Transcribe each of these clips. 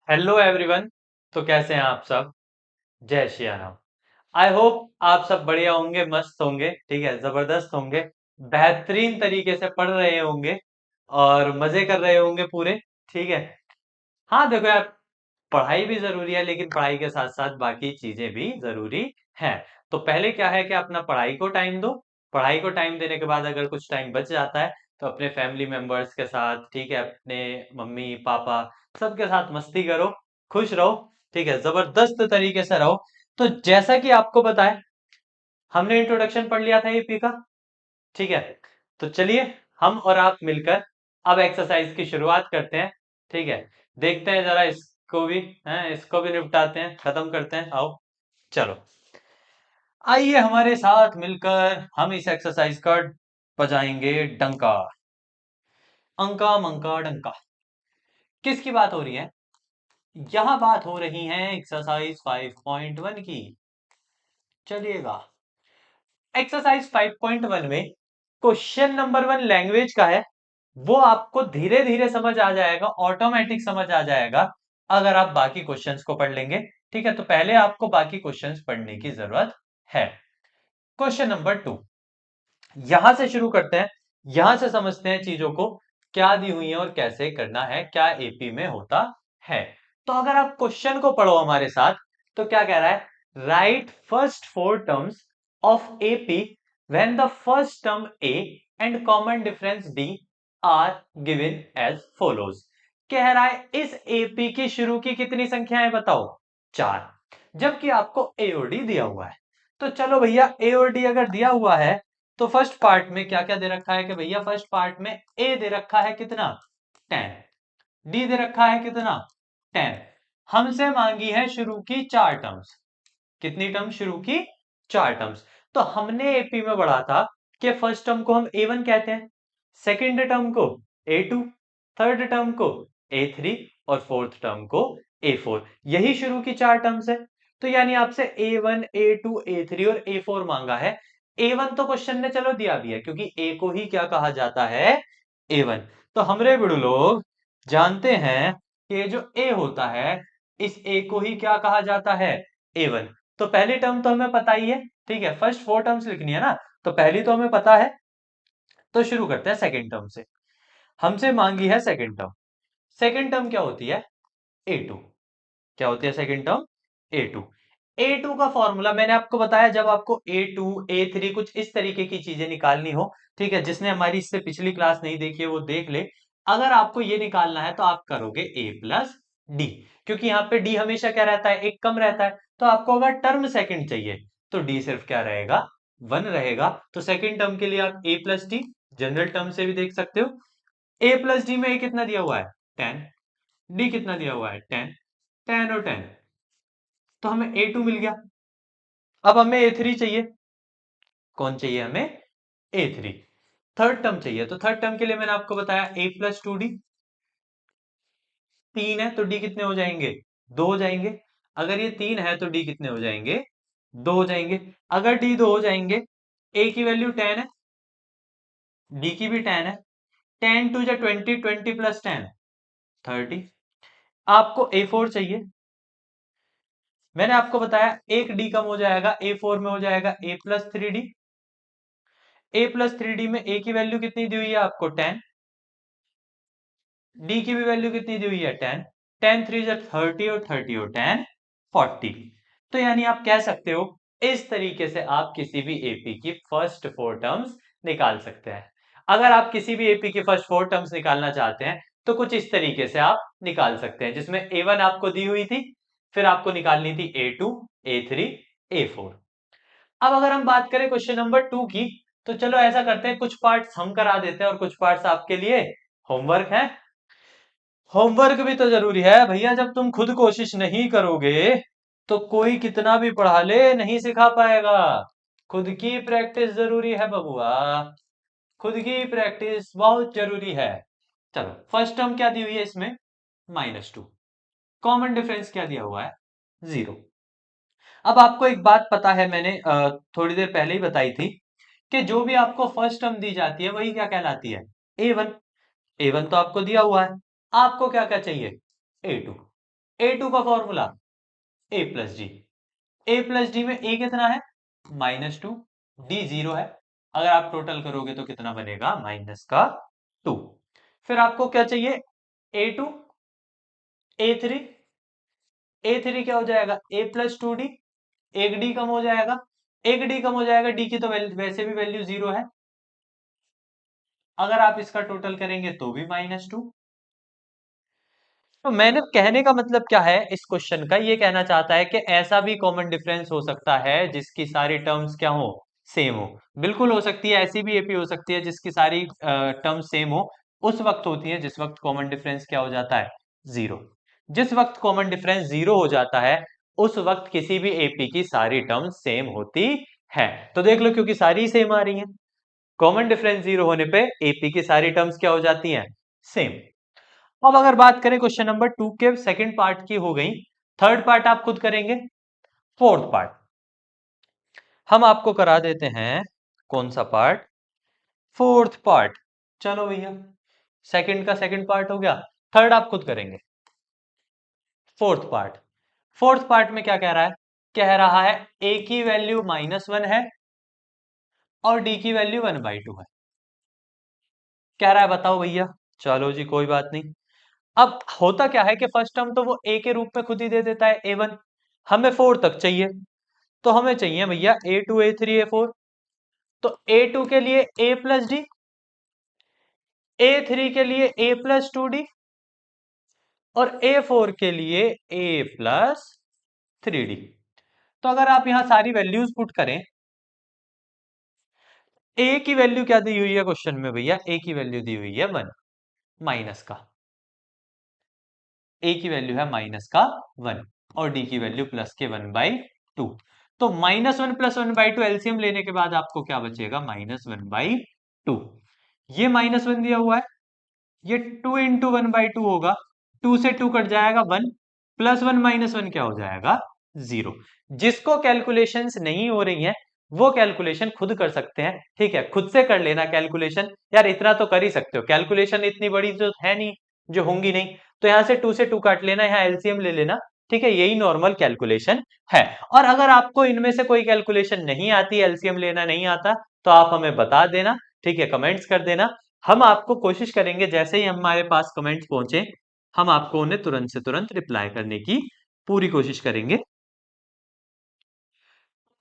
Hello everyone. तो कैसे हैं आप सब? जय श्री राम। आई होप आप सब बढ़िया होंगे, मस्त होंगे, ठीक है, जबरदस्त होंगे, बेहतरीन तरीके से पढ़ रहे होंगे और मजे कर रहे होंगे पूरे। ठीक है। हाँ देखो यार, पढ़ाई भी जरूरी है लेकिन पढ़ाई के साथ साथ बाकी चीजें भी जरूरी हैं। तो पहले क्या है कि अपना पढ़ाई को टाइम दो। पढ़ाई को टाइम देने के बाद अगर कुछ टाइम बच जाता है तो अपने फैमिली मेंबर्स के साथ, ठीक है, अपने मम्मी पापा सबके साथ मस्ती करो, खुश रहो, ठीक है, जबरदस्त तरीके से रहो। तो जैसा कि आपको पता है, हमने इंट्रोडक्शन पढ़ लिया था एपी का, ठीक है। तो चलिए, हम और आप मिलकर अब एक्सरसाइज की शुरुआत करते हैं। ठीक है, देखते हैं जरा इसको भी, हैं, इसको भी निपटाते हैं, खत्म करते हैं, आओ चलो। आइए हमारे साथ मिलकर हम इस एक्सरसाइज का बजाएंगे डंका। अंका मंका डंका। किसकी बात हो रही है? यहां बात हो रही है एक्सरसाइज 5.1 की। चलिएगा, एक्सरसाइज 5.1 में क्वेश्चन नंबर 1 लैंग्वेज का है। वो आपको धीरे धीरे समझ आ जाएगा, ऑटोमेटिक समझ आ जाएगा अगर आप बाकी क्वेश्चंस को पढ़ लेंगे। ठीक है, तो पहले आपको बाकी क्वेश्चंस पढ़ने की जरूरत है। क्वेश्चन नंबर 2, यहां से शुरू करते हैं, यहां से समझते हैं चीजों को, क्या दी हुई है और कैसे करना है, क्या एपी में होता है। तो अगर आप क्वेश्चन को पढ़ो हमारे साथ, तो क्या कह रहा है? Right first four terms of AP when the first term A and common difference D are given as follows. कह रहा है इस एपी की शुरू की कितनी संख्याएं बताओ? 4। जबकि आपको ए और डी दिया हुआ है। तो चलो भैया, ए और डी अगर दिया हुआ है तो फर्स्ट पार्ट में क्या क्या दे रखा है कि भैया फर्स्ट पार्ट में ए दे रखा है कितना? 10। डी दे रखा है कितना? 10। हमसे मांगी है शुरू की 4 टर्म्स। कितनी टर्म शुरू की? 4 टर्म्स। तो हमने एपी में पढ़ा था कि फर्स्ट टर्म को हम ए1 कहते हैं, सेकंड टर्म को ए2, थर्ड टर्म को ए3 और फोर्थ टर्म को ए4। यही शुरू की 4 टर्म्स है। तो यानी आपसे ए1 ए2 ए3 और ए4 मांगा है। ए1 तो क्वेश्चन ने चलो दिया भी है, क्योंकि ए को ही क्या कहा जाता है? ए1। तो हमरे बिड़ू लोग जानते हैं कि ये जो ए होता है, इस ए को ही क्या कहा जाता है? ए1। तो पहली टर्म तो हमें पता ही है, ठीक है, फर्स्ट 4 टर्म्स लिखनी है ना, तो पहली तो हमें पता है। तो शुरू करते हैं सेकंड टर्म से। हमसे मांगी है सेकंड टर्म। सेकंड टर्म क्या होती है? ए2। क्या होती है सेकंड टर्म? ए2। ए2 का फॉर्मूला मैंने आपको बताया, जब आपको ए2 ए3 कुछ इस तरीके की चीजें निकालनी हो, ठीक है, जिसने हमारी इससे पिछली क्लास नहीं देखी है वो देख ले। अगर आपको ये निकालना है तो आप करोगे ए प्लस डी, क्योंकि यहाँ पे डी हमेशा क्या रहता है? एक कम रहता है। तो आपको अगर टर्म सेकंड चाहिए तो डी सिर्फ क्या रहेगा? 1 रहेगा। तो सेकंड टर्म के लिए आप ए प्लस डी जनरल टर्म से भी देख सकते हो। ए प्लस डी में ए कितना दिया हुआ है? 10। डी कितना दिया हुआ है? 10। 10 और 10, तो हमें ए2 मिल गया। अब हमें ए3 चाहिए। कौन चाहिए हमें? ए3। थर्ड टर्म चाहिए, तो थर्ड टर्म के लिए मैंने आपको बताया ए प्लस टू डी। 3 है तो डी कितने हो जाएंगे? 2 हो जाएंगे। अगर ये 3 है तो डी कितने हो जाएंगे? 2 हो जाएंगे। अगर डी 2 हो जाएंगे, ए की वैल्यू 10 है, डी की भी 10 है। 10 टू जा 20, 20 प्लस 10 30। आपको ए4 चाहिए। मैंने आपको बताया एक डी कम हो जाएगा, ए4 में हो जाएगा ए प्लस थ्री डी। ए प्लस थ्री डी में ए की वैल्यू कितनी दी हुई है आपको? 10। डी की भी वैल्यू कितनी दी हुई है? 10। 10 थ्री जा 30 और 30 और 10 40। तो यानी आप कह सकते हो इस तरीके से आप किसी भी एपी की फर्स्ट 4 टर्म्स निकाल सकते हैं। अगर आप किसी भी एपी की फर्स्ट 4 टर्म्स निकालना चाहते हैं तो कुछ इस तरीके से आप निकाल सकते हैं, जिसमें ए1 आपको दी हुई थी, फिर आपको निकालनी थी ए2 ए3 ए4। अब अगर हम बात करें क्वेश्चन नंबर 2 की, तो चलो ऐसा करते हैं, कुछ पार्ट्स हम करा देते हैं और कुछ पार्ट्स आपके लिए होमवर्क है। होमवर्क भी तो जरूरी है भैया, जब तुम खुद कोशिश नहीं करोगे तो कोई कितना भी पढ़ा ले नहीं सिखा पाएगा। खुद की प्रैक्टिस जरूरी है बबुआ, खुद की प्रैक्टिस बहुत जरूरी है। चलो, फर्स्ट टर्म क्या दी हुई है इसमें? -2। कॉमन डिफरेंस क्या दिया हुआ है? 0। अब आपको एक बात पता है, मैंने थोड़ी देर पहले ही बताई थी कि जो भी आपको फर्स्ट टर्म दी जाती है वही क्या कहलाती है? ए1। ए1 तो आपको दिया हुआ है। आपको क्या क्या चाहिए? ए2। A2 का formula A plus D. A plus D में A कितना है? -2। D 0 है। अगर आप टोटल करोगे तो कितना बनेगा? -2। फिर आपको क्या चाहिए? A2, A3। A3 क्या हो जाएगा? A plus 2D। एक D कम हो जाएगा। एक D कम हो जाएगा, D की तो वैसे भी वैल्यू 0 है। अगर आप इसका टोटल करेंगे तो भी -2। तो मैंने कहने का मतलब क्या है इस क्वेश्चन का, ये कहना चाहता है कि ऐसा भी कॉमन डिफरेंस हो सकता है जिसकी सारी टर्म्स क्या हो? सेम हो। बिल्कुल हो सकती है, ऐसी भी एपी हो सकती है जिसकी सारी टर्म्स सेम हो। उस वक्त होती है जिस वक्त कॉमन डिफरेंस क्या हो जाता है? जीरो। जिस वक्त कॉमन डिफरेंस जीरो हो जाता है उस वक्त किसी भी एपी की सारी टर्म्स सेम होती है। तो देख लो, क्योंकि सारी सेम आ रही हैं, कॉमन डिफरेंस जीरो होने पे एपी की सारी टर्म्स क्या हो जाती हैं? सेम। अब अगर बात करें क्वेश्चन नंबर 2 के सेकंड पार्ट की हो गई, थर्ड पार्ट आप खुद करेंगे। फोर्थ पार्ट हम आपको करा देते हैं। कौन सा पार्ट? Fourth part. चलो भैया, सेकंड का सेकंड पार्ट हो गया, थर्ड आप खुद करेंगे। Fourth part. फोर्थ पार्ट में क्या कह रहा है? कह रहा है ए की वैल्यू -1 है और डी की वैल्यू 1/2 है। कह रहा है बताओ भैया। चलो जी, कोई बात नहीं। अब होता क्या है कि फर्स्ट टर्म तो वो ए के रूप में खुद ही दे देता है, A1। हमें 4 तक चाहिए, तो हमें चाहिए भैया A2, A3, A4। तो A2 के लिए A प्लस डी, A3 के लिए A प्लस 2D और A4 के लिए A प्लस 3D। तो अगर आप यहां सारी वैल्यूज पुट करें, A की वैल्यू क्या दी हुई है क्वेश्चन में भैया? A की वैल्यू दी हुई है 1 माइनस का। A की वैल्यू है -1 और D की वैल्यू प्लस के 1/2। तो -1 प्लस 1/2 एलसीएम लेने के बाद आपको क्या बचेगा? -1/2। ये -1 दिया हुआ है, ये 2 इंटू 1/2 होगा। 2 से 2 कट जाएगा 1, प्लस 1 माइनस 1 क्या हो जाएगा? 0। जिसको कैलकुलेशंस नहीं हो रही हैं वो कैलकुलेशन खुद कर सकते हैं, ठीक है? खुद से कर लेना कैलकुलेशन। यार इतना तो कर ही सकते हो, कैलकुलेशन इतनी बड़ी तो है नहीं जो होंगी नहीं। तो यहां से 2 काट लेना, यहाँ एलसीएम ले लेना, ठीक है? यही नॉर्मल कैलकुलेशन है। और अगर आपको इनमें से कोई कैलकुलेशन नहीं आती, एलसीएम लेना नहीं आता, तो आप हमें बता देना, ठीक है? कमेंट्स कर देना। हम आपको कोशिश करेंगे जैसे ही हमारे पास कमेंट्स पहुंचे हम आपको उन्हें तुरंत से तुरंत रिप्लाई करने की पूरी कोशिश करेंगे।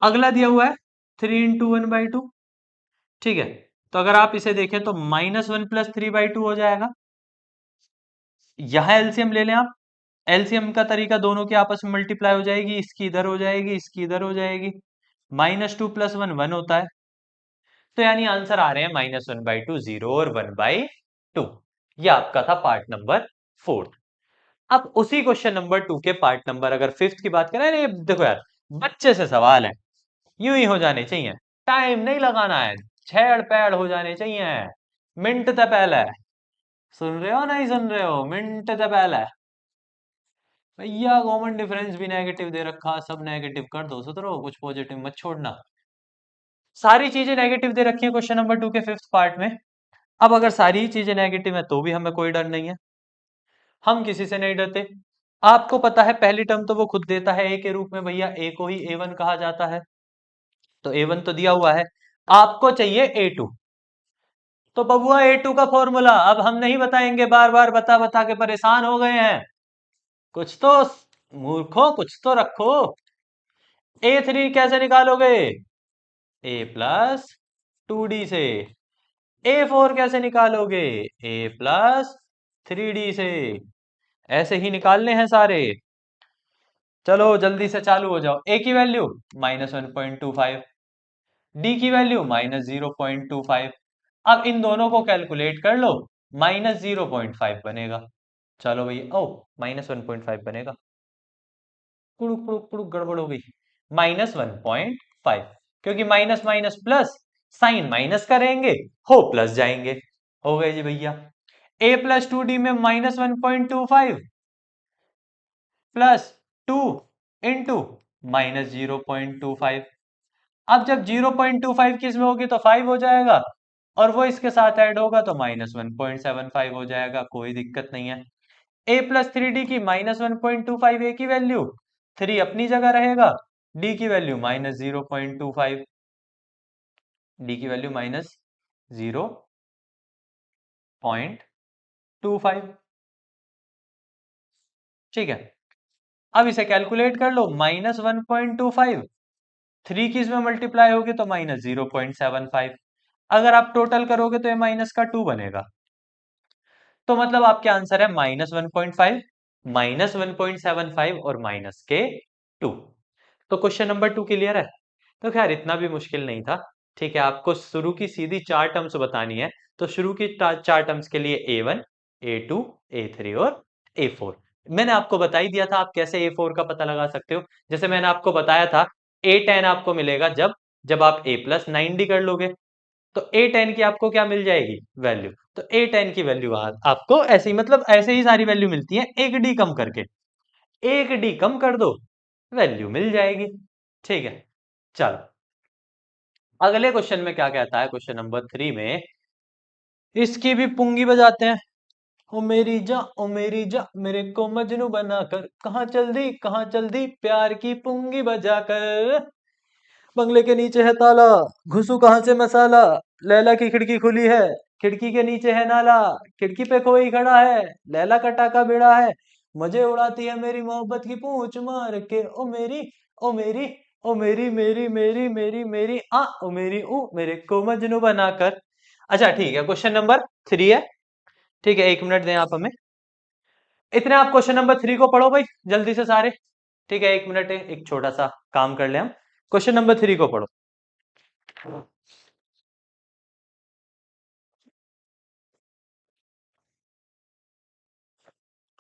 अगला दिया हुआ है 3 इंटू 1/2, ठीक है? तो अगर आप इसे देखें तो -1 प्लस 3/2 हो जाएगा। यहां एलसीएम ले लें आप। एलसीएम का तरीका दोनों की आपस में मल्टीप्लाई हो जाएगी, इसकी इधर हो जाएगी, इसकी इधर हो जाएगी। -2 प्लस 1 1 होता है। तो यानी आंसर आ रहे हैं -1/2, 0 और 1/2। ये आपका था पार्ट नंबर 4। अब उसी क्वेश्चन नंबर 2 के पार्ट नंबर अगर फिफ्थ की बात करें, ये देखो यार, बच्चे से सवाल है, यूं ही हो जाने चाहिए, टाइम नहीं लगाना है, छेड़ पैड़ हो जाने चाहिए, मिनट से पहले। सुन रहे हो नहीं सुन रहे हो? मिनट से पहले भैया। कॉमन डिफरेंस भी नेगेटिव दे रखा, सब नेगेटिव कर दो, सुधरो, कुछ पॉजिटिव मत छोड़ना। सारी चीजें नेगेटिव दे रखी है क्वेश्चन नंबर 2 के फिफ्थ पार्ट में। अब अगर सारी चीजें नेगेटिव है तो भी हमें कोई डर नहीं है, हम किसी से नहीं डरते। आपको पता है पहली टर्म तो वो खुद देता है ए के रूप में, भैया ए को ही A1 कहा जाता है। तो A1 तो दिया हुआ है, आपको चाहिए A2। तो बबुआ A2 का फॉर्मूला अब हम नहीं बताएंगे, बार बार बता बता के परेशान हो गए हैं। कुछ तो मूर्खों, कुछ तो रखो। A3 कैसे निकालोगे? A प्लस 2D से। A4 कैसे निकालोगे? A प्लस 3D से। ऐसे ही निकालने हैं सारे। चलो जल्दी से चालू हो जाओ। ए की वैल्यू -1.25, डी की वैल्यू -0.25। अब इन दोनों को कैलकुलेट कर लो, -0.5 बनेगा। चलो भैया, ओ -1.5 बनेगा। कुड़ुक कुड़ुक कुड़ुक गड़बड़ हो गई। -1.5, क्योंकि minus minus plus, sign minus करेंगे, हो प्लस जाएंगे। हो गए जी भैया। A प्लस 2D में -1.25 प्लस 2 इंटू -0.25। अब जब 0.25 किस में होगी तो 5 हो जाएगा, और वो इसके साथ ऐड होगा तो -1.75 हो जाएगा, कोई दिक्कत नहीं है। ए प्लस थ्री डी की -1.25 ए की वैल्यू, 3 अपनी जगह रहेगा, डी की वैल्यू -0.25, डी की वैल्यू -0.25। ठीक है, अब इसे कैलकुलेट कर लो, -1.25 3 की इसमें मल्टीप्लाई होगी तो -0.75, अगर आप टोटल करोगे तो ये माइनस का 2 बनेगा, तो मतलब आपके आंसर है -1.5, -1.75 और माइनस के 2। तो क्वेश्चन नंबर 2 क्लियर है। तो खैर इतना भी मुश्किल नहीं था। ठीक है, आपको शुरू की सीधी 4 टर्म्स बतानी है, तो शुरू की 4 टर्म्स के लिए A1, A2, A3 और A4 मैंने आपको बता ही दिया था आप कैसे A4 का पता लगा सकते हो। जैसे मैंने आपको बताया था A10 आपको मिलेगा जब जब आप A प्लस 9D कर लोगे, तो A10 की आपको क्या मिल जाएगी वैल्यू, तो A10 की वैल्यू आपको ऐसे ही, मतलब ऐसे ही सारी वैल्यू मिलती है, एक डी कम करके, एक डी कम कर दो वैल्यू मिल जाएगी। ठीक है, चलो अगले क्वेश्चन में क्या कहता है, क्वेश्चन नंबर 3 में इसकी भी पुंगी बजाते हैं। ओ मेरी जा मेरे को मजनू बनाकर, कहाँ चल दी प्यार की पुंगी बजाकर, बंगले के नीचे है ताला, घुसू कहाँ से मसाला, लैला की खिड़की खुली है, खिड़की के नीचे है नाला, खिड़की पे कोई खड़ा है, लैला का टाका बेड़ा है, मजे उड़ाती है मेरी मोहब्बत की पूंछ मार के, ओ मेरी ओ मेरी ओ मेरी मेरी मेरी मेरी मेरी आ ओ मेरी ऊ मेरे को मजनू बनाकर। अच्छा ठीक है, क्वेश्चन नंबर 3 है। ठीक है, 1 मिनट दें आप हमें, इतने आप क्वेश्चन नंबर 3 को पढ़ो भाई जल्दी से सारे। ठीक है, 1 मिनट है, एक छोटा सा काम कर ले हम। क्वेश्चन नंबर 3 को पढ़ो।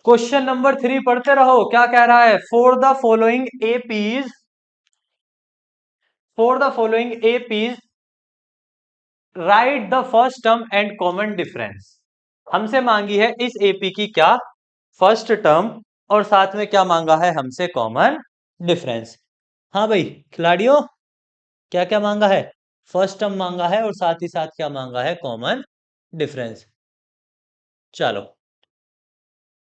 क्वेश्चन नंबर 3 पढ़ते रहो, क्या कह रहा है, for the following APs right the first term and common difference. हमसे मांगी है इस एपी की क्या फर्स्ट टर्म, और साथ में क्या मांगा है हमसे कॉमन डिफरेंस। हाँ भाई खिलाड़ियों, क्या क्या मांगा है, फर्स्ट टर्म मांगा है और साथ ही साथ क्या मांगा है, कॉमन डिफरेंस। चलो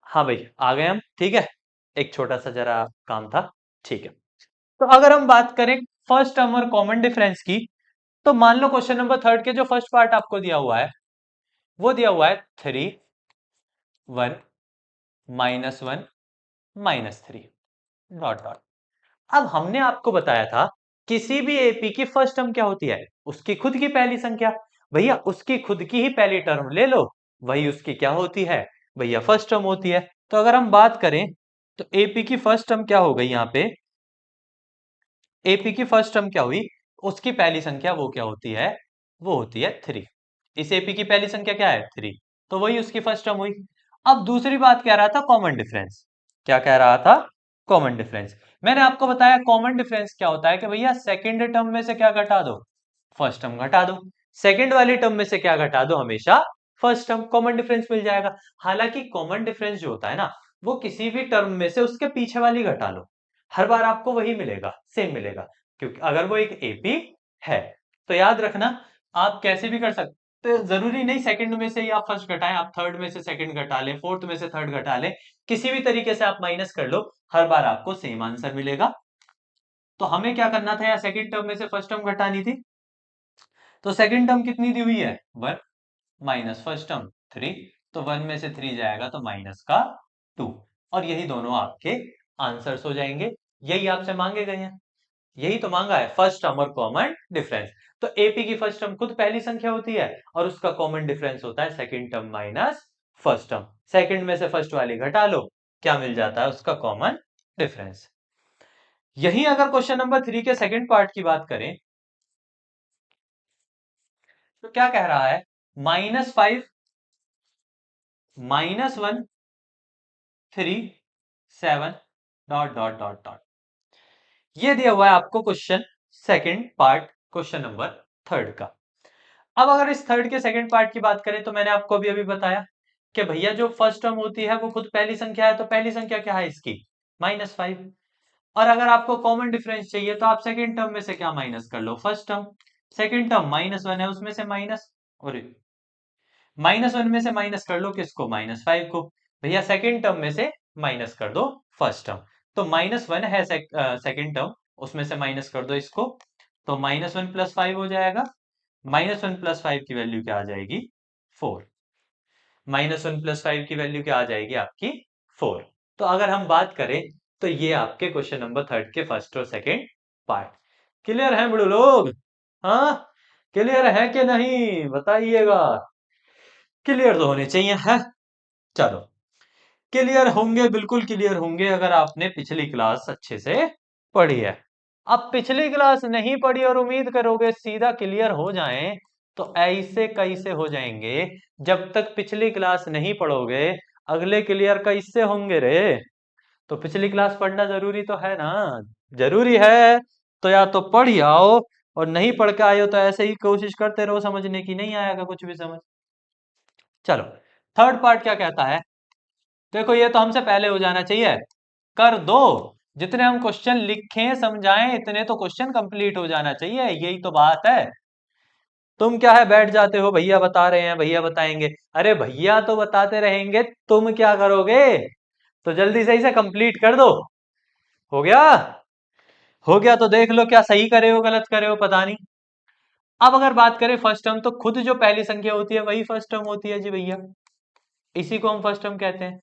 हाँ भाई आ गए हम। ठीक है, एक छोटा सा जरा काम था। ठीक है, तो अगर हम बात करें फर्स्ट टर्म और कॉमन डिफरेंस की, तो मान लो क्वेश्चन नंबर 3 के जो फर्स्ट पार्ट आपको दिया हुआ है, वो दिया हुआ है 3, 1, -1, -3 डॉट डॉट। अब हमने आपको बताया था किसी भी एपी की फर्स्ट टर्म क्या होती है, उसकी खुद की पहली संख्या। भैया उसकी खुद की ही पहली टर्म ले लो, वही उसकी क्या होती है भैया, फर्स्ट टर्म होती है। तो अगर हम बात करें तो एपी की फर्स्ट टर्म क्या हो गई यहाँ पे, एपी की फर्स्ट टर्म क्या हुई, उसकी पहली संख्या वो क्या होती है, वो होती है 3। इस एपी की पहली संख्या क्या है 3, तो वही उसकी फर्स्ट टर्म हुई। अब दूसरी बात कह रहा था कॉमन डिफरेंस, क्या कह रहा था, कॉमन डिफरेंस। मैंने आपको बताया कॉमन डिफरेंस क्या होता है कि भैया सेकंड टर्म में से क्या घटा दो, फर्स्ट टर्म घटा दो, सेकंड वाली टर्म में से क्या घटा दो, हमेशा फर्स्ट टर्म, कॉमन डिफरेंस मिल जाएगा। हालांकि कॉमन डिफरेंस जो होता है ना, वो किसी भी टर्म में से उसके पीछे वाली घटा लो, हर बार आपको वही मिलेगा, सेम मिलेगा, क्योंकि अगर वो एक एपी है। तो याद रखना, आप कैसे भी कर सकते, तो जरूरी नहीं सेकंड में से ही आप फर्स्ट घटाएं, आप थर्ड में से सेकंड घटा लें, फोर्थ में से थर्ड घटा लें, किसी भी तरीके से आप माइनस कर लो, हर बार आपको सेम आंसर मिलेगा। तो हमें क्या करना था, या सेकंड टर्म में से फर्स्ट टर्म घटानी थी, तो सेकंड टर्म कितनी दी हुई है 1, माइनस फर्स्ट टर्म 3, तो 1 में से 3 जाएगा तो माइनस का 2, और यही दोनों आपके आंसर्स हो जाएंगे। यही आपसे मांगे गए हैं, यही तो मांगा है, फर्स्ट टर्म और कॉमन डिफरेंस। तो एपी की फर्स्ट टर्म खुद पहली संख्या होती है, और उसका कॉमन डिफरेंस होता है second term minus first term, second में से फर्स्ट वाली घटा लो, क्या मिल जाता है उसका कॉमन डिफरेंस। यही अगर क्वेश्चन नंबर 3 के सेकंड पार्ट की बात करें, तो क्या कह रहा है, -5, -1, 3, 7 डॉट डॉट डॉट डॉट। ये दिया हुआ है आपको question second part, question number 3 का। अब अगर इस थर्ड के सेकंड पार्ट की बात करें, तो मैंने आपको अभी अभी बताया कि भैया जो फर्स्ट टर्म होती है वो खुद पहली संख्या है, तो पहली संख्या क्या है इसकी, -5। और अगर आपको कॉमन डिफरेंस चाहिए, तो आप सेकंड टर्म में से क्या माइनस कर लो, फर्स्ट टर्म, सेकंड टर्म -1 है उसमें से माइनस, और -1 में से माइनस कर लो किसको, -5 को, भैया सेकंड टर्म में से माइनस कर दो फर्स्ट टर्म। तो -1 है सेकंड टर्म, उसमें से माइनस कर दो इसको, तो -1 + 5 हो जाएगा। -1 + 5 की वैल्यू क्या आ जाएगी? 4। -1 + 5 की वैल्यू क्या आ जाएगी आपकी? 4। तो अगर हम बात करें तो ये आपके क्वेश्चन नंबर थर्ड के फर्स्ट और सेकंड पार्ट क्लियर है बड़े लोग? हाँ, क्लियर है कि नहीं बताइएगा। क्लियर तो होने चाहिए है। चलो, क्लियर होंगे, बिल्कुल क्लियर होंगे अगर आपने पिछली क्लास अच्छे से पढ़ी है। अब पिछली क्लास नहीं पढ़ी और उम्मीद करोगे सीधा क्लियर हो जाए, तो ऐसे कैसे हो जाएंगे? जब तक पिछली क्लास नहीं पढ़ोगे अगले क्लियर कैसे होंगे रे? तो पिछली क्लास पढ़ना जरूरी तो है ना? जरूरी है। तो या तो पढ़ ही आओ, और नहीं पढ़ के आए हो तो ऐसे ही कोशिश करते रहो समझने की, नहीं आएगा कुछ भी समझ। चलो, थर्ड पार्ट क्या कहता है? देखो ये तो हमसे पहले हो जाना चाहिए, कर दो। जितने हम क्वेश्चन लिखें समझाएं इतने तो क्वेश्चन कंप्लीट हो जाना चाहिए, यही तो बात है। तुम क्या है बैठ जाते हो, भैया बता रहे हैं भैया बताएंगे। अरे भैया तो बताते रहेंगे, तुम क्या करोगे? तो जल्दी से इसे कंप्लीट कर दो। हो गया? हो गया तो देख लो क्या सही करे हो गलत करे हो पता नहीं। अब अगर बात करें फर्स्ट टर्म, तो खुद जो पहली संख्या होती है वही फर्स्ट टर्म होती है जी भैया, इसी को हम फर्स्ट टर्म कहते हैं।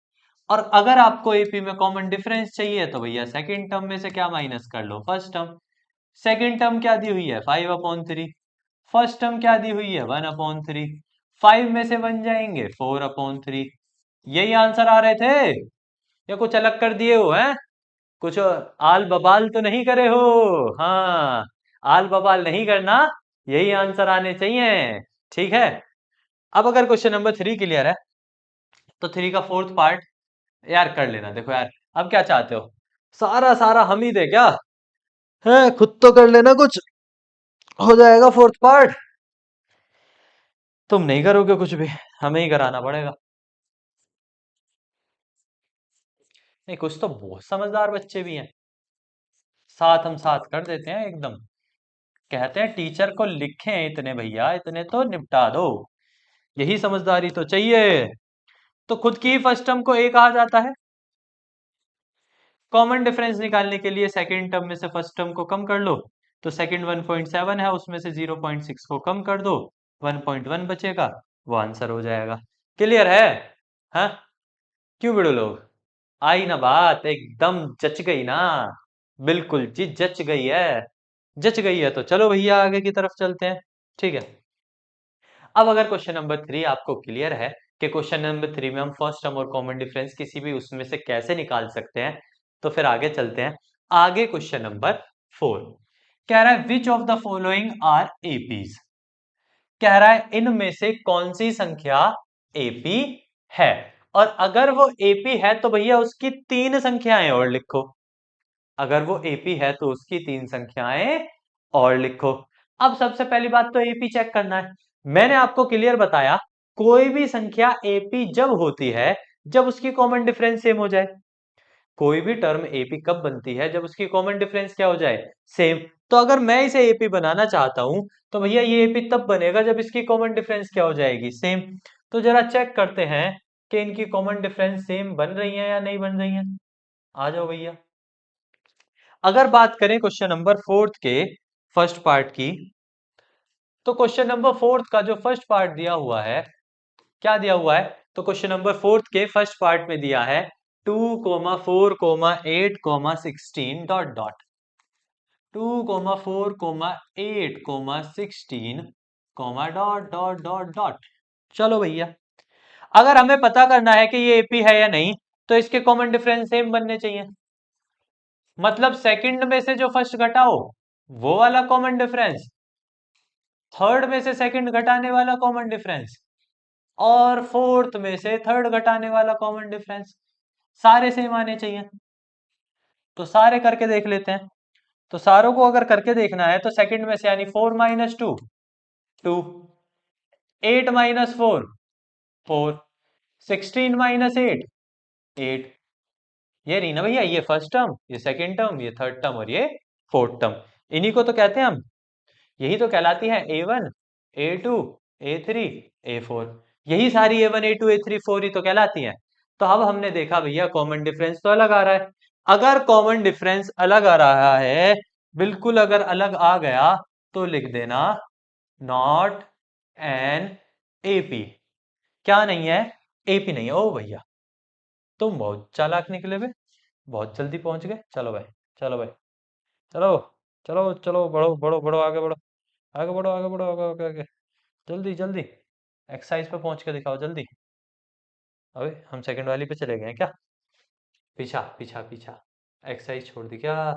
और अगर आपको एपी में कॉमन डिफरेंस चाहिए तो भैया सेकंड टर्म में से क्या माइनस कर लो? First term. सेकंड टर्म क्या दी हुई है? 5/3। फर्स्ट टर्म क्या दी हुई है? 1/3। 5 में से बन जाएंगे 4/3। यही आंसर आ रहे थे या कुछ अलग कर दिए हो? हैं कुछ आल बबाल तो नहीं करे हो? हाँ, आल बबाल नहीं करना, यही आंसर आने चाहिए। ठीक है। अब अगर क्वेश्चन नंबर 3 क्लियर है, तो 3 का फोर्थ पार्ट यार कर लेना। देखो यार, अब क्या चाहते हो? सारा सारा हम ही दे क्या? है खुद तो कर लेना कुछ, हो जाएगा फोर्थ पार्ट। तुम नहीं करोगे कुछ भी, हमें ही कराना पड़ेगा। नहीं, कुछ तो बहुत समझदार बच्चे भी हैं, साथ हम साथ कर देते हैं एकदम। कहते हैं टीचर को लिखें इतने भैया, इतने तो निपटा दो, यही समझदारी तो चाहिए। तो खुद की ही फर्स्ट टर्म को ए कहा जाता है। कॉमन डिफरेंस निकालने के लिए सेकंड टर्म में से फर्स्ट टर्म को कम कर लो। तो सेकंड 1.7 है, उसमें से 0.6 को कम कर दो, 1.1 बचेगा, वो आंसर हो जाएगा। क्लियर है? हाँ, क्यों बिड़ो लोग? आई ना बात, एकदम जच गई ना? बिल्कुल जी जच गई है। जच गई है तो चलो भैया आगे की तरफ चलते हैं। ठीक है। अब अगर क्वेश्चन नंबर 3 आपको क्लियर है कि क्वेश्चन नंबर 3 में हम फर्स्ट टर्म और कॉमन डिफरेंस किसी भी उसमें से कैसे निकाल सकते हैं, तो फिर आगे चलते हैं। आगे क्वेश्चन नंबर 4 कह रहा है which of the following are APs. कह रहा है इनमें से कौन सी संख्या एपी है। और अगर वो एपी है तो भैया उसकी तीन संख्याएं और लिखो। अगर वो एपी है तो उसकी तीन संख्याएं और लिखो। अब सबसे पहली बात तो एपी चेक करना है। मैंने आपको क्लियर बताया, कोई भी संख्या एपी जब होती है जब उसकी कॉमन डिफरेंस सेम हो जाए। कोई भी टर्म एपी कब बनती है? जब उसकी कॉमन डिफरेंस क्या हो जाए? सेम। तो अगर मैं इसे एपी बनाना चाहता हूं तो भैया ये एपी तब बनेगा जब इसकी कॉमन डिफरेंस क्या हो जाएगी? सेम। तो जरा चेक करते हैं कि इनकी कॉमन डिफरेंस सेम बन रही है या नहीं बन रही है। आ जाओ भैया। अगर बात करें क्वेश्चन नंबर फोर्थ के फर्स्ट पार्ट की, तो क्वेश्चन नंबर फोर्थ का जो फर्स्ट पार्ट दिया हुआ है, क्या दिया हुआ है? तो क्वेश्चन नंबर फोर्थ के फर्स्ट पार्ट में दिया है 2,4,8,16 dot dot. 2,4,8,16 dot dot dot dot. चलो भैया, अगर हमें पता करना है कि ये एपी है या नहीं, तो इसके कॉमन डिफरेंस सेम बनने चाहिए। मतलब सेकंड में से जो फर्स्ट घटाओ वो वाला कॉमन डिफरेंस, थर्ड में से सेकंड घटाने वाला कॉमन डिफरेंस, और फोर्थ में से थर्ड घटाने वाला कॉमन डिफरेंस, सारे सेम आने चाहिए। तो सारे करके देख लेते हैं। तो सारों को अगर करके देखना है तो सेकंड में से यानी 4 - 2 2, 8 - 4 4, 16 - 8 8। ये नहीं ना भैया, ये फर्स्ट टर्म, ये सेकंड टर्म, ये थर्ड टर्म और ये फोर्थ टर्म, इन्हीं को तो कहते हैं हम, यही तो कहलाती है A1 A2 A3 A4। यही सारी A1 A2 A3 4 ही तो कहलाती हैं। तो अब हमने देखा भैया कॉमन डिफरेंस तो अलग आ रहा है। अगर कॉमन डिफरेंस अलग आ रहा है, बिल्कुल अगर अलग आ गया, तो लिख देना नॉट एन एपी। क्या नहीं है? एपी नहीं है। ओ भैया, तुम बहुत चालाक निकले बे, बहुत जल्दी पहुंच गए। चलो भाई, चलो भाई, चलो, चलो चलो, बढ़ो बढ़ो बढ़ो, आगे बढ़ो, आगे बढ़ो, आगे बढ़ो, आगे आगे आगे, जल्दी जल्दी, एक्सरसाइज पे पहुंच के दिखाओ जल्दी। अबे हम सेकंड वाली पे चले गए हैं क्या? पीछा पीछा पीछा, एक्सरसाइज छोड़ दी क्या?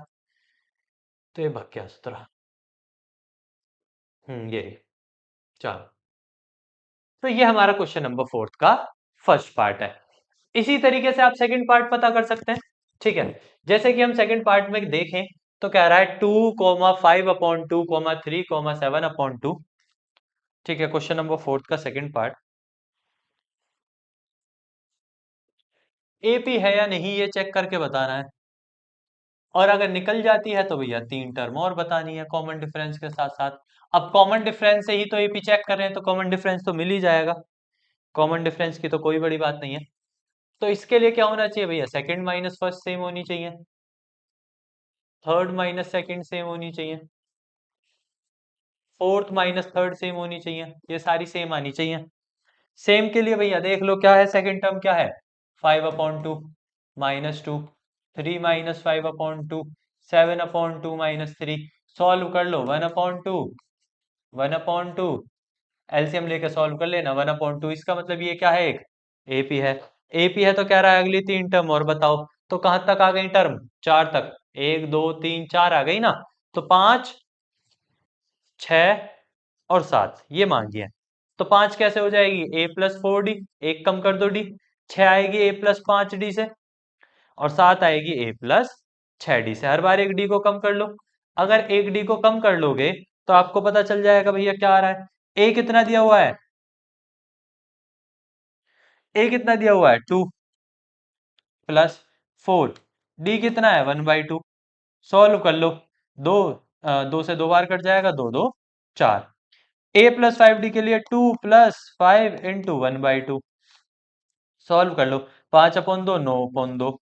तो ये भग गया सुतरा। ये रही। चलो, तो ये हमारा क्वेश्चन नंबर फोर्थ का फर्स्ट पार्ट है। इसी तरीके से आप सेकंड पार्ट पता कर सकते हैं। ठीक है, जैसे कि हम सेकंड पार्ट में देखें, तो कह रहा है 2,5/2,3,7/2। ठीक है, क्वेश्चन नंबर फोर्थ का सेकंड पार्ट। एपी है या नहीं ये चेक करके बताना है, और अगर निकल जाती है तो भैया 3 टर्म और बतानी है कॉमन डिफरेंस के साथ साथ। अब कॉमन डिफरेंस से ही तो एपी चेक कर रहे हैं, तो कॉमन डिफरेंस तो मिल ही जाएगा। कॉमन डिफरेंस की तो कोई बड़ी बात नहीं है। तो इसके लिए क्या होना चाहिए भैया? सेकंड माइनस फर्स्ट सेम होनी चाहिए, थर्ड माइनस सेकंड सेम होनी चाहिए, फोर्थ माइनस थर्ड सेम होनी चाहिए, ये सारी सेम आनी चाहिए। सेम के लिए भैया देख लो क्या है, सेकंड टर्म क्या है? 5/2 -2, 3 - 5/2, 7/2 -3। सॉल्व कर लो, 1/2, 1/2, एलसीएम लेके सॉल्व कर लेना, 1/2। इसका मतलब ये क्या है? एक एपी है। एपी है तो कह रहा है अगली 3 टर्म और बताओ। तो कहां तक आ गई टर्म? 4 तक। 1 2 3 4 आ गई ना। तो 5 6 और 7 ये मांगी है। तो 5 कैसे हो जाएगी? a+4d, एक कम कर दो डी। 6 आएगी a+5d से, और 7 आएगी a+6d से। हर बार एक डी को कम कर लो। अगर एक डी को कम कर लोगे तो आपको पता चल जाएगा भैया क्या आ रहा है। ए कितना दिया हुआ है? ए कितना दिया हुआ है? 2+4। डी कितना है? 1/2। सॉल्व कर लो। दो, 2 से 2 बार कट जाएगा, 2 2 4। a+5d के लिए 2+5 × 1/2। सॉल्व कर लो, 5/2 9/2।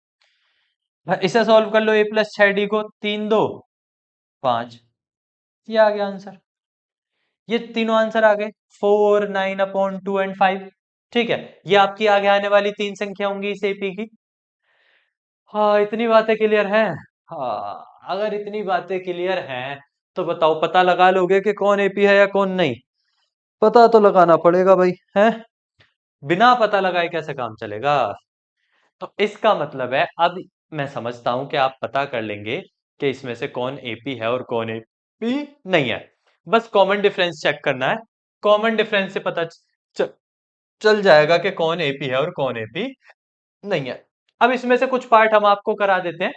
इसे सॉल्व कर लो, a+6d को, 3 2 5। ये आ गया आंसर। ये तीनों आंसर आ गए, 4 9/2 एंड 5। ठीक है, ये आपकी आगे आने वाली 3 संख्या होंगी इस एपी की। हाँ, इतनी बातें क्लियर हैं। हाँ, अगर इतनी बातें क्लियर हैं, तो बताओ पता लगा लोगे कि कौन एपी है या कौन नहीं? पता तो लगाना पड़ेगा भाई, है? बिना पता लगाए कैसे काम चलेगा? तो इसका मतलब है, अब मैं समझता हूं कि आप पता कर लेंगे कि इसमें से कौन एपी है और कौन एपी नहीं है। बस कॉमन डिफरेंस चेक करना है। कॉमन डिफरेंस से पता चल जाएगा कि कौन एपी है और कौन एपी नहीं है। अब इसमें से कुछ पार्ट हम आपको करा देते हैं,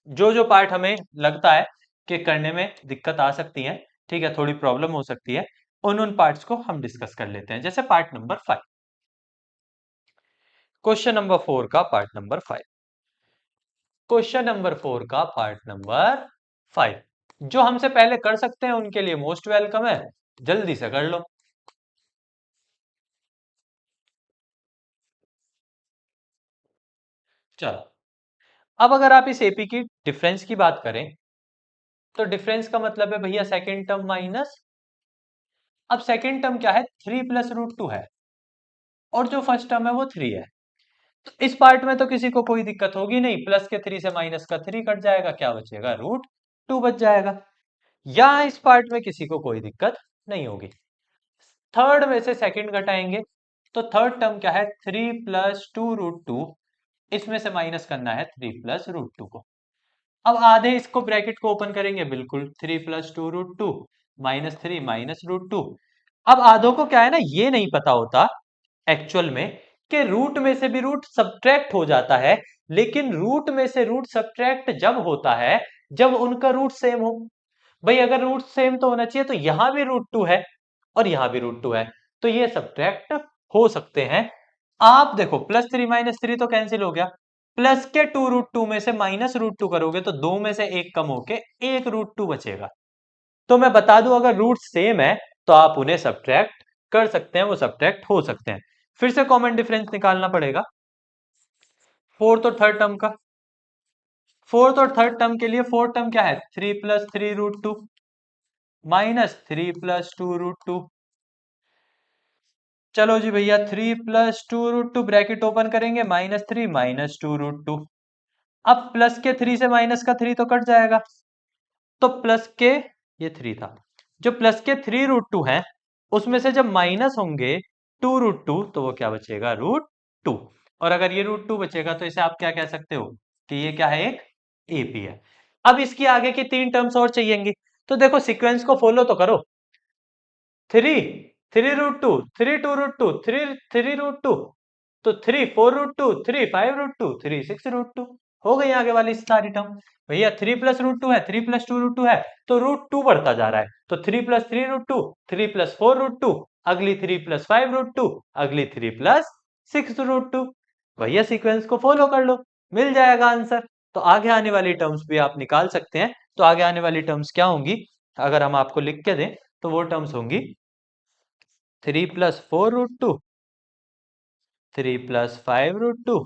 जो जो पार्ट हमें लगता है कि करने में दिक्कत आ सकती है, ठीक है, थोड़ी प्रॉब्लम हो सकती है, उन उन पार्ट्स को हम डिस्कस कर लेते हैं। जैसे पार्ट नंबर 5, क्वेश्चन नंबर 4 का पार्ट नंबर 5। क्वेश्चन नंबर 4 का पार्ट नंबर 5, जो हमसे पहले कर सकते हैं उनके लिए मोस्ट वेलकम है, जल्दी से कर लो। चलो, अब अगर आप इस एपी की डिफरेंस की बात करें, तो डिफरेंस का मतलब है भैया सेकेंड टर्म माइनस। अब सेकेंड टर्म क्या है? 3+√2 है, और जो फर्स्ट टर्म है वो 3 है। तो इस पार्ट में तो किसी को कोई दिक्कत होगी नहीं, प्लस के 3 से माइनस का 3 कट जाएगा, क्या बचेगा? √2 बच जाएगा। या इस पार्ट में किसी को कोई दिक्कत नहीं होगी। थर्ड में से सेकंड घटाएंगे, तो थर्ड टर्म क्या है? 3+2√2। इसमें से माइनस करना है 3+√2 को। अब आधे इसको ब्रैकेट को ओपन करेंगे, बिल्कुल 3+2√2 -3 -√2। अब आधों को क्या है ना, ये नहीं पता होता एक्चुअल में कि रूट में से भी रूट सब्ट्रैक्ट हो जाता है, लेकिन रूट में से रूट सब्ट्रैक्ट जब होता है जब उनका रूट सेम हो। भाई अगर रूट सेम तो होना चाहिए, तो यहां भी √2 है और यहां भी √2 है, तो ये सब्ट्रैक्ट हो सकते हैं। आप देखो, +3 -3 तो कैंसिल हो गया, प्लस के 2√2 में से -√2 करोगे तो दो में से एक कम होके एक √2 बचेगा। तो मैं बता दूं, अगर रूट सेम है तो आप उन्हें सब्ट्रैक्ट कर सकते हैं, वो सब्ट्रैक्ट हो सकते हैं। फिर से कॉमन डिफरेंस निकालना पड़ेगा। फोर्थ और थर्ड टर्म का, फोर्थ और थर्ड टर्म के लिए फोर्थ टर्म क्या है, 3 + 3√2 -3 + 2√2। चलो जी भैया, 3 + 2√2 ब्रैकेट ओपन करेंगे, -3 -2√2। अब प्लस के 3 से माइनस का 3 तो कट जाएगा, तो प्लस के, ये 3 था, जो प्लस के 3√2 है उसमें से जब माइनस होंगे 2√2 तो वो क्या बचेगा, √2। और अगर ये √2 बचेगा तो इसे आप क्या कह सकते हो कि ये क्या है, एक एपी है। अब इसकी आगे की 3 टर्म्स और चाहिएंगी, तो देखो सीक्वेंस को फॉलो तो करो। 3 3√2, 3 2√2, 3 3√2, तो 3 4√2, 3 5√2, 3 6√2, हो गई आगे वाली सारी टर्म। भैया 3 + √2 है, 3 + 2√2 है, तो √2 बढ़ता जा रहा है, तो 3 + 3√2, 3 + 4√2, अगली 3 + 5√2, अगली 3 + 6√2। भैया सीक्वेंस को फॉलो कर लो, मिल जाएगा आंसर। तो आगे आने वाली टर्म्स भी आप निकाल सकते हैं। तो आगे आने वाली टर्म्स क्या होंगी, अगर हम आपको लिख के दें तो वो टर्म्स होंगी 3 + 4√2, 3 + 5√2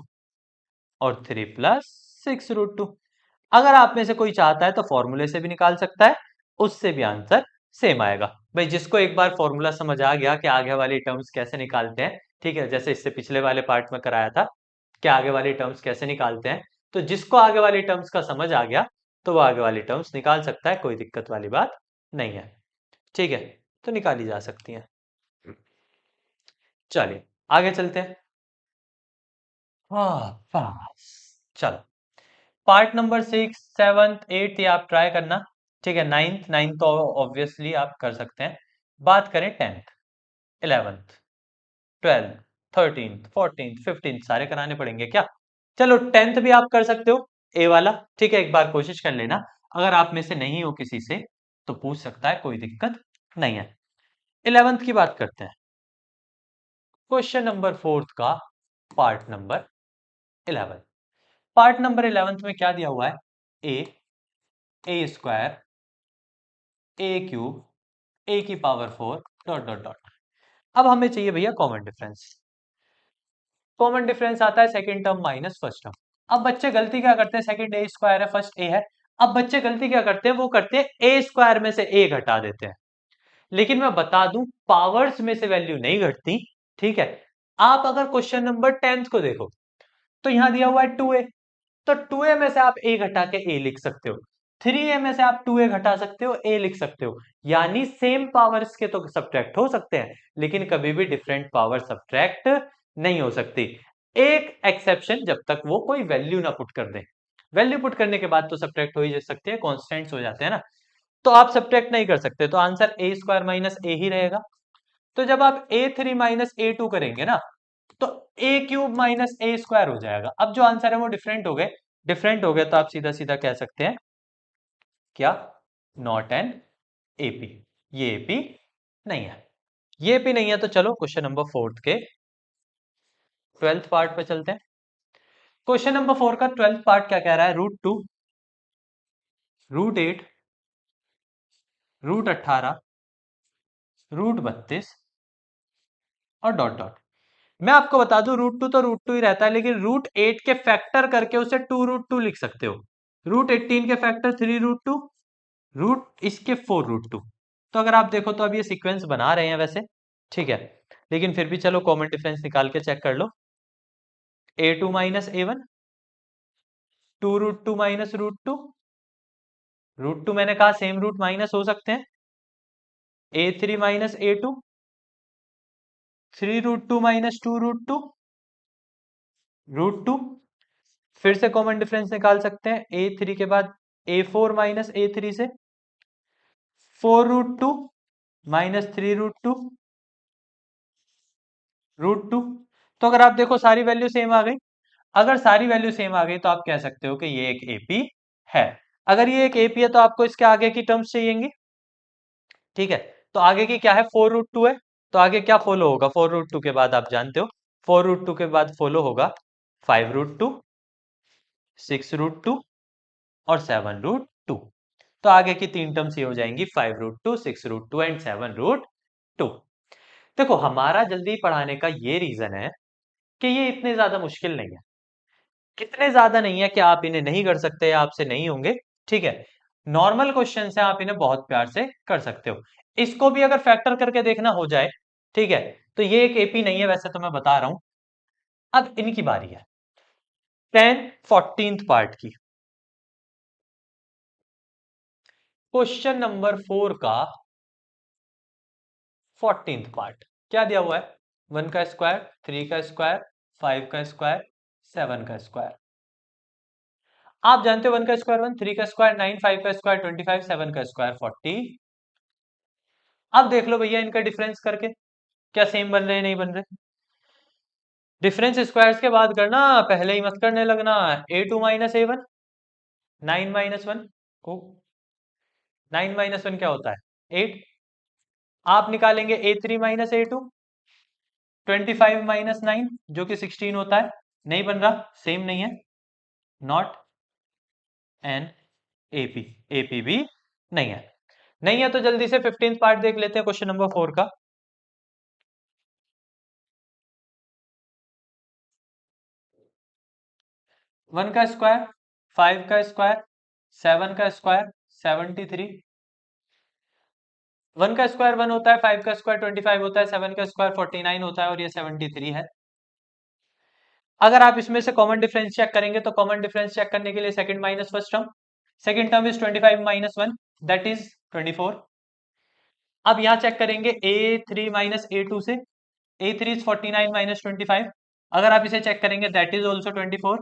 और 3 + 6√2। अगर आप में से कोई चाहता है तो फॉर्मूले से भी निकाल सकता है, उससे भी आंसर सेम आएगा। भाई जिसको एक बार फॉर्मूला समझ आ गया कि आगे वाली टर्म्स कैसे निकालते हैं, ठीक है, जैसे इससे पिछले वाले पार्ट में कराया था कि आगे वाली टर्म्स कैसे निकालते हैं, तो जिसको आगे वाली टर्म्स का समझ आ गया तो वो आगे वाली टर्म्स निकाल सकता है, कोई दिक्कत वाली बात नहीं है। ठीक है, तो निकाली जा सकती है। चलिए आगे चलते हैं। हाँ बस, चलो पार्ट नंबर 6 7 8 ये आप ट्राई करना। ठीक है, नाइन्थ नाइन्थ तो ऑब्वियसली आप कर सकते हैं। बात करें 10th 11th 12th 13th 14th 15th, सारे कराने पड़ेंगे क्या? चलो 10th भी आप कर सकते हो, ए वाला। ठीक है, एक बार कोशिश कर लेना, अगर आप में से नहीं हो किसी से तो पूछ सकता है, कोई दिक्कत नहीं है। 11th की बात करते हैं, क्वेश्चन नंबर 4 का पार्ट नंबर 11। पार्ट नंबर 11 में क्या दिया हुआ है, ए² a³ a⁴ ... अब हमें चाहिए भैया कॉमन डिफरेंस। कॉमन डिफरेंस आता है second term minus first term. अब बच्चे गलती क्या करते हैं, सेकंड a² है, फर्स्ट a है। अब बच्चे गलती क्या करते हैं, वो करते हैं a² में से a घटा देते हैं। लेकिन मैं बता दूं पावर्स में से वैल्यू नहीं घटती। ठीक है, आप अगर क्वेश्चन नंबर 10th को देखो तो यहां दिया हुआ है 2a, तो 2a में से आप a घटा के a लिख सकते हो, 3a में से आप 2a घटा सकते हो, a लिख सकते हो। यानी सेम पावर्स के तो सब्ट्रैक्ट हो सकते हैं, लेकिन कभी भी डिफरेंट पावर सब्ट्रैक्ट नहीं हो सकती। एक एक्सेप्शन, जब तक वो कोई वैल्यू ना पुट कर दे। वैल्यू पुट करने के बाद तो सब्ट्रैक्ट हो ही जा सकती है, कॉन्स्टेंट्स हो जाते हैं ना, तो आप सब्ट्रैक्ट नहीं कर सकते, तो आंसर a² - a ही रहेगा। तो जब आप a3 - a2 करेंगे ना, तो a³ - a² हो जाएगा। अब जो आंसर है वो डिफरेंट हो गए, डिफरेंट हो गए तो आप सीधा सीधा कह सकते हैं क्या, नॉट एन एपी, ये एपी नहीं है। ये एपी नहीं है तो चलो क्वेश्चन नंबर 4 के 12th पार्ट पे चलते हैं। क्वेश्चन नंबर 4 का 12th पार्ट क्या कह रहा है, √2 √8 √18 √32 और डॉट डॉट। मैं आपको बता दूं √2 तो √2 ही रहता है, लेकिन √8 के फैक्टर करके उसे 2√2 लिख सकते हो। √18 के फैक्टर 3√2, रूट इसके 4√2। तो अगर आप देखो तो अब ये सीक्वेंस बना रहे हैं वैसे, ठीक है, लेकिन फिर भी चलो कॉमन डिफरेंस निकाल के चेक कर लो। a2 - a1, 2√2 - √2, √2 मैंने कहा सेम रूट माइनस हो सकते हैं, a3 - a2, 3√2 - 2√2, √2। फिर से कॉमन डिफरेंस निकाल सकते हैं, a3 के बाद a4 - a3 से 4√2 - 3√2, √2। तो अगर आप देखो सारी वैल्यू सेम आ गई, अगर सारी वैल्यू सेम आ गई तो आप कह सकते हो कि ये एक एपी है। अगर ये एक एपी है तो आपको इसके आगे की टर्म्स चाहिएंगी। ठीक है, तो आगे की क्या है, 4√2 है, तो आगे क्या फॉलो होगा, 4√2 के बाद आप जानते हो, 4√2 के बाद फॉलो होगा 5√2, 6√2 और 7√2। तो आगे की 3 टर्म्स ये हो जाएंगी 5√2, 6√2 एंड 7√2। देखो हमारा जल्दी पढ़ाने का ये रीजन है कि ये इतने ज्यादा मुश्किल नहीं है। इतने ज्यादा नहीं है कि आप इन्हें नहीं कर सकते या आपसे नहीं होंगे, ठीक है। नॉर्मल क्वेश्चन है, आप इन्हें बहुत प्यार से कर सकते हो। इसको भी अगर फैक्टर करके देखना हो जाए, ठीक है, तो ये एक एपी नहीं है वैसे तो मैं बता रहा हूं। अब इनकी बारी है 10/14 पार्ट की। क्वेश्चन नंबर 4 का 14th पार्ट क्या दिया हुआ है? 1 का स्क्वायर, 3 का स्क्वायर, 5 का स्क्वायर, 7 का स्क्वायर। आप जानते हो 1 का स्क्वायर 1, 3 का स्क्वायर 9, 5 का स्क्वायर 25, 7 का स्क्वायर 40। अब देख लो भैया इनका डिफरेंस करके क्या सेम बन रहे हैं नहीं बन रहे। डिफरेंस स्क्वायर्स के बाद करना, पहले ही मत करने लगना। A2 - A1, 9 - 1 को 9 - 1 क्या होता है 8। आप निकालेंगे A3 - A2, 25 - 9 जो कि 16 होता है। नहीं बन रहा, सेम नहीं है, नॉट एन एपी, एपी भी नहीं है। नहीं है तो जल्दी से 15th पार्ट देख लेते हैं क्वेश्चन नंबर 4 का। 1 का स्क्वायर, 5 का स्क्वायर, 7 का स्क्वायर 73। 1 का स्क्वायर 1 होता है, 5 का स्क्वायर 25 होता है, 7 का स्क्वायर 49 होता है और ये 73 है। अगर आप इसमें से कॉमन डिफरेंस चेक करेंगे तो कॉमन डिफरेंस चेक करने के लिए second minus first term, second term is 25 - 1 that is 24। अब यहां चेक करेंगे A3 - A2 से, A3 इज 49 - 25। अगर आप इसे चेक करेंगे दैट इज ऑल्सो 24।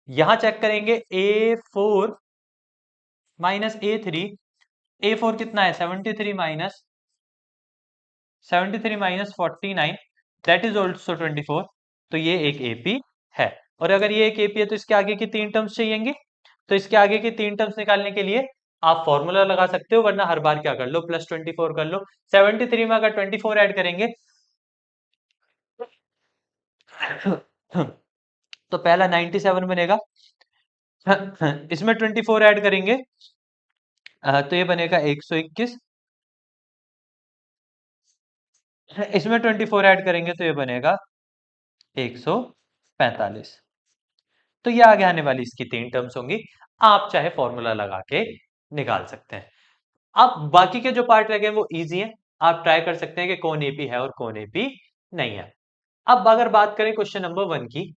यहां चेक करेंगे A4 - A3, A4 कितना है 73 माइनस 49 दैट इज ऑल्सो 24। तो ये एक एपी है। और अगर ये एक एपी है तो इसके आगे की 3 टर्म्स चाहिएंगी। तो इसके आगे की 3 टर्म्स निकालने के लिए आप फॉर्मूला लगा सकते हो, वरना हर बार क्या कर लो +24 कर लो। 73 में अगर 24 ऐड करेंगे तो पहला 97 बनेगा। इसमें 24 ऐड करेंगे तो ये बनेगा 121। इसमें 24 ऐड करेंगे तो ये बनेगा 145। तो ये आगे आने वाली इसकी 3 टर्म्स होंगी। आप चाहे फॉर्मूला लगा के निकाल सकते हैं। अब बाकी के जो पार्ट रह गए वो इजी है, आप ट्राई कर सकते हैं कि कौन एपी है और कौन एपी नहीं है। अब अगर बात करें क्वेश्चन नंबर 1 की,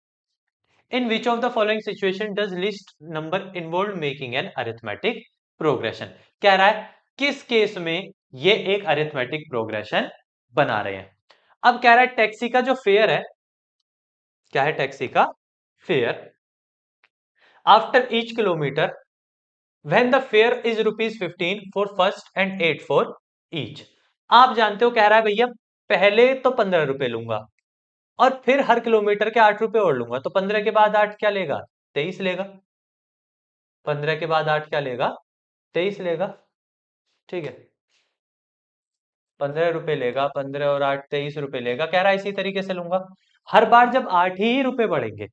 in which of the following situation does list number involve making an arithmetic progression. कह रहा है किस केस में ये एक अरिथमेटिक प्रोग्रेशन बना रहे हैं। अब कह रहा है टैक्सी का जो फेयर है, क्या है टैक्सी का fair after each kilometre when the fair is ₹15 for first and 8 for each. आप जानते हो कह रहा है भैया पहले तो 15 रुपए लूंगा और फिर हर किलोमीटर के 8 रुपए और लूंगा, तो 15 के बाद 8 क्या लेगा 23 लेगा। 15 के बाद 8 क्या लेगा 23 लेगा, ठीक है। 15 रुपए लेगा, 15 और 8 23 रुपए लेगा। कह रहा है इसी तरीके से लूंगा हर बार जब 8 ही रुपए बढ़ेंगे।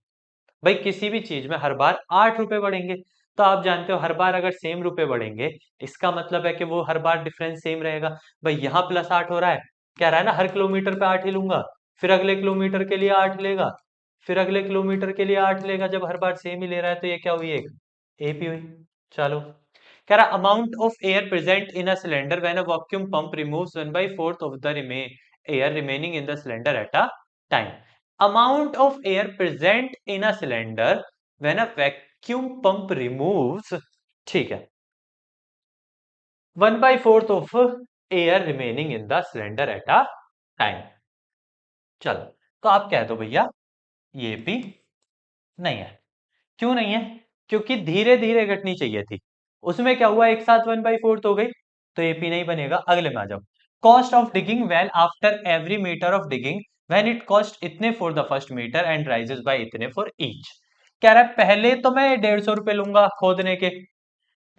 भाई किसी भी चीज में हर बार 8 रुपए बढ़ेंगे, तो आप जानते हो हर बार अगर सेम रुपए बढ़ेंगे इसका मतलब है कि वो हर बार डिफरेंस सेम रहेगा। भाई यहाँ +8 हो रहा है, कह रहा है ना हर किलोमीटर पे 8 ही लूंगा, फिर अगले किलोमीटर के लिए 8 लेगा, फिर अगले किलोमीटर के लिए 8 लेगा। जब हर बार सेम ही ले रहा है तो ये क्या हुई एक एपी हुई। चलो कह रहा amount of air present in a cylinder when a vacuum pump removes 1/4 of the air remaining in the cylinder at a time. Amount of air present in a cylinder when a vacuum pump removes, ठीक है, 1/4 of air remaining in the cylinder at a time. चलो तो आप कह दो भैया ये भी नहीं है। क्यों नहीं है? क्योंकि धीरे धीरे घटनी चाहिए थी। उसमें क्या हुआ एक साथ 1/4 हो गई, तो एपी नहीं बनेगा। अगले में आ जाओ। Cost of digging well after every metre of digging when it cost इतने for the first metre and rises by इतने फॉर ईच। कह रहा है पहले तो मैं 150 रुपए लूंगा खोदने के,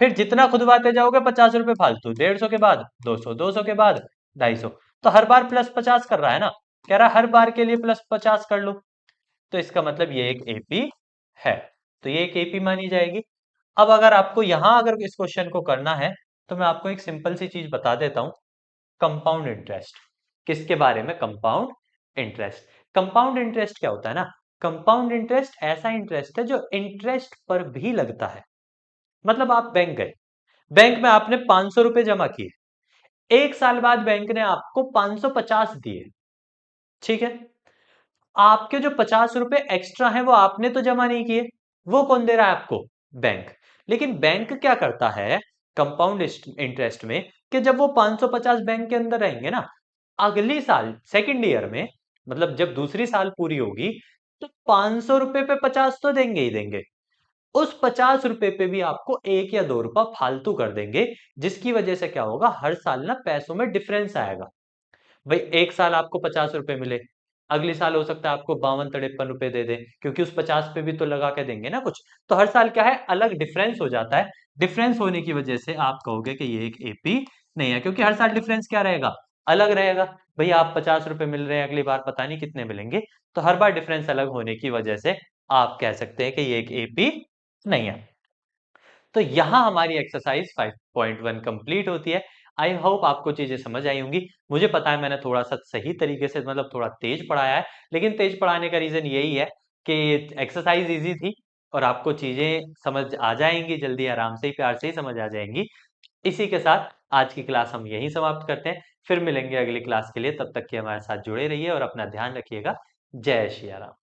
फिर जितना खुदवाते जाओगे 50 रुपए फालतू, 150 के बाद 200, 200 के बाद 250। तो हर बार +50 कर रहा है ना, कह रहा है हर बार के लिए +50 कर लो। तो इसका मतलब ये एक एपी है, तो ये एक एपी मानी जाएगी। अब अगर आपको यहां अगर इस क्वेश्चन को करना है तो मैं आपको एक सिंपल सी चीज बता देता हूं, कंपाउंड इंटरेस्ट। किसके बारे में? Compound interest. कंपाउंड इंटरेस्ट क्या होता है ना, कंपाउंड इंटरेस्ट ऐसा इंटरेस्ट है जो इंटरेस्ट पर भी लगता है। मतलब आप बैंक गए, बैंक में आपने 500 रुपए जमा किए, 1 साल बाद बैंक ने आपको 550 दिए, ठीक है। आपके जो 50 रुपए एक्स्ट्रा हैं वो आपने तो जमा नहीं किए, वो कौन दे रहा है आपको? बैंक। लेकिन बैंक क्या करता है कंपाउंड इंटरेस्ट में, कि जब वो 550 बैंक के अंदर रहेंगे ना, अगली साल सेकंड ईयर में, मतलब जब दूसरी साल पूरी होगी, तो 500 रुपए पे 50 तो देंगे ही देंगे, उस 50 रुपए पे भी आपको 1 या 2 रुपए फालतू कर देंगे, जिसकी वजह से क्या होगा, हर साल ना पैसों में डिफरेंस आएगा। भाई 1 साल आपको 50 रुपए मिले, अगले साल हो सकता है आपको 52-53 रुपए दे दे, क्योंकि उस 50 पे भी तो लगा के देंगे ना कुछ। तो हर साल क्या है, अलग डिफरेंस हो जाता है। डिफरेंस होने की वजह से आप कहोगे कि ये एक एपी नहीं है, क्योंकि हर साल डिफरेंस क्या रहेगा, अलग रहेगा। भैया आप 50 रुपए मिल रहे हैं, अगली बार पता नहीं कितने मिलेंगे, तो हर बार डिफरेंस अलग होने की वजह से आप कह सकते हैं कि ये एक एपी नहीं है। तो यहां हमारी एक्सरसाइज 5.1 कंप्लीट होती है। आई होप आपको चीजें समझ आई होंगी। मुझे पता है मैंने थोड़ा सा सही तरीके से, मतलब थोड़ा तेज पढ़ाया है, लेकिन तेज पढ़ाने का रीजन यही है कि एक्सरसाइज इजी थी और आपको चीजें समझ आ जाएंगी जल्दी, आराम से ही, प्यार से ही समझ आ जाएंगी। इसी के साथ आज की क्लास हम यहीं समाप्त करते हैं, फिर मिलेंगे अगली क्लास के लिए। तब तक के हमारे साथ जुड़े रहिए और अपना ध्यान रखिएगा। जय श्री राम।